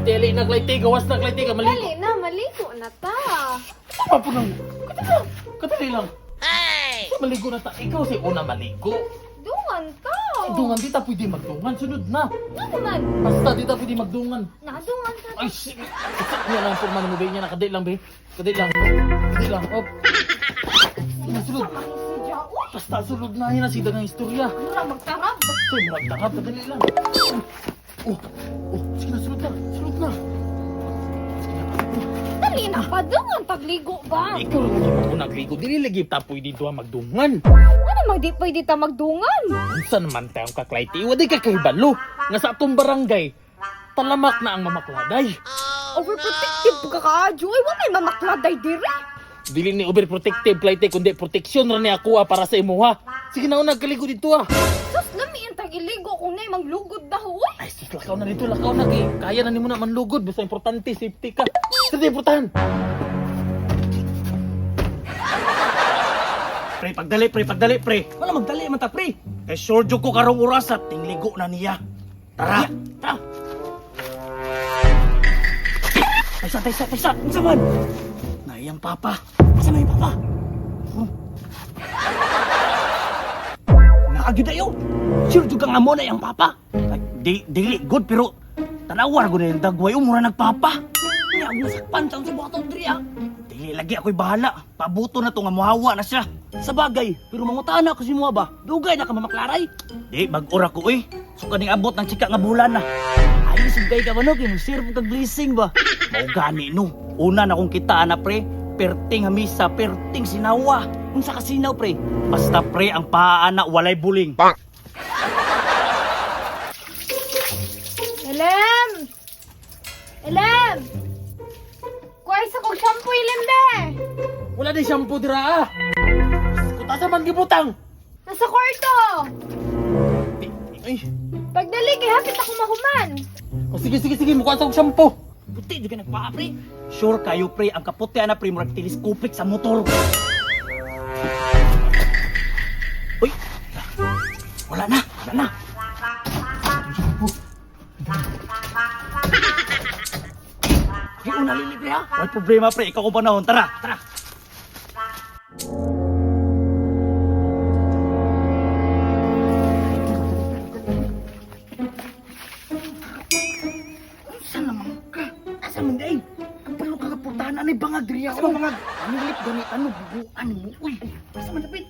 Teli naglayti, gawas naglayti ka maligo. Dali na, maligo na ta. Tama po lang. Katali lang. Hey! Maligo na ta. Ikaw si una maligo. Dungan ka. Dungan, di ta pwede magdungan. Sunod na. Naman. Basta di ta pwede magdungan. Nadungan ka. Ay, shit. Ano lang po man mo ba niya? Nakadate lang, be. Kadate lang. Kadate lang. Op. Sunod. Si Jaoy. Basta sunod na yan ang sidang ang istorya. Mura magtarab. So, magtakap. Kadali lang. Oh. Oh. Sige na, sunod na. Sunod na. Dali na pa, dungan tagligo ba? Ikaw lang lagi ako nagligo. Dili lagi ta pwede doon magdungan. Ano magdi pwede ta magdungan? Unsa naman tayong kaklayti? Wadi ka kahibalo. Nga sa atong barangay, talamak na ang mamakladay. Overprotective ka ka, Joy. Wa may mamakladay dire. Dili ni overprotective klayti kundi proteksyon ra ni ako para sa imuha. Sige na unag kaligo dito ah. Sus, lami ang tagiligo kung na'y maglugod na huy. Ay sus, lakaw na dito, lakaw na kay. Kaya na nimo na manlugod basta importante safety ka. Sige, importante. Pre, pagdali, pre. Wala magdali man ta, pre. Kay sure jud ko karong oras at tingligo na niya. Tara, tara. Taysa. Unsa man? Nayang papa. Asa na yung papa? Naagid ayo. Sure jud kang amo na yung papa. Ay, dili good pero tanawar gud yung dagway mura nagpapa. Niya ang nasakpan sa buhaton diri ah. Dili lagi ako'y bahala. Pabuto na to nga muhawa na siya. Sa bagay, pero mangutana ko si mo ba? Dugay na ka mamaklaray. Di, mag-ura ko eh. So kaning abot ng chika nga bulan na. Ay, sugay ka ba no? Kaya mag-serve kag blessing ba? Mao gani no. Una na kong kita na pre. Perting hamisa, perting sinawa. Unsa ka sinaw pre? Basta pre ang paana walay buling. Elem! Elem! Kuhay sa kong shampoo, Elem, be! Wala din shampoo dira ah. Kutasa man gibutang. Nasa kwarto! Ay. Pagdali, kay hapit ako mahuman. Oh, sige, mukha sa shampoo. Puti, di ka nagpaa pre. Sure kayo pre, ang kaputi na pre, murag telescopic sa motor. Uy! Wala na. Ay, una lili pre ha? May problema pre, ikaw ko panahon. Tara. Saan naman ka? Asa man day? Ang palo ka kapuntahan, anay bangag diri ako. Asa bangag? Ano lip gamit, ano bubuan mo? Uy, asa man dapit?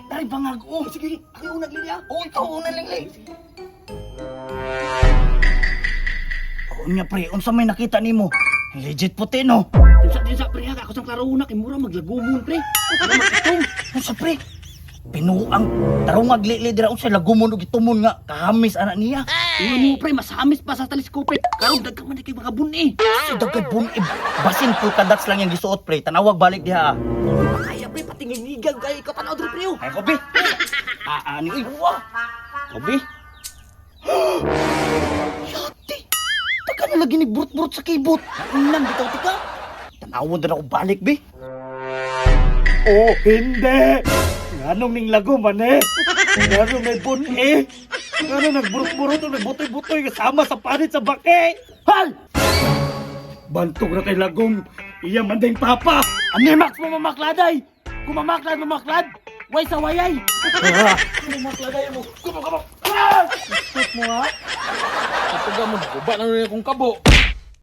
Dari bangag, oh. Sige, ako unag lili ha? Oo, ikaw unag lili. Oo nga pre, unsa may nakita nimo? Legit puti no? Tinsa pre ha, ako sang klaro una, kay mura maglagumon pre. Ano makitong? Unsa pre? Pinuang tarong lili dira unsa lagumon og itumon nga kahamis anak niya. Ingon mo pre, mas hamis pa sa teleskopit. Karon dagkag man kay mga buni. Si dagkag buni. Basin full kadats lang yang gisuot pre. Tanawag balik diha. Kaya pre patinginigan kay ka panaw diri pre. Ay kobi. Ani uy. Kobi. Yati. Taka na lagi ni burut-burut sa kibot. Nang bitaw tika. Tanawon na ako balik be. Oh, hindi. Nganong ning lago man eh. Nganong may buni. Nganong nagburot-burot o nagbutoy-butoy kasama sa panit sa baki. Hal! Bantog na kay lagom. Iya man ding papa. Animax mo mamakladay. Kung mamaklad. Way sa wayay. Mamakladay mo. Kumakamak. Stop mo ha. Kapag mo, guba na rin akong kabo.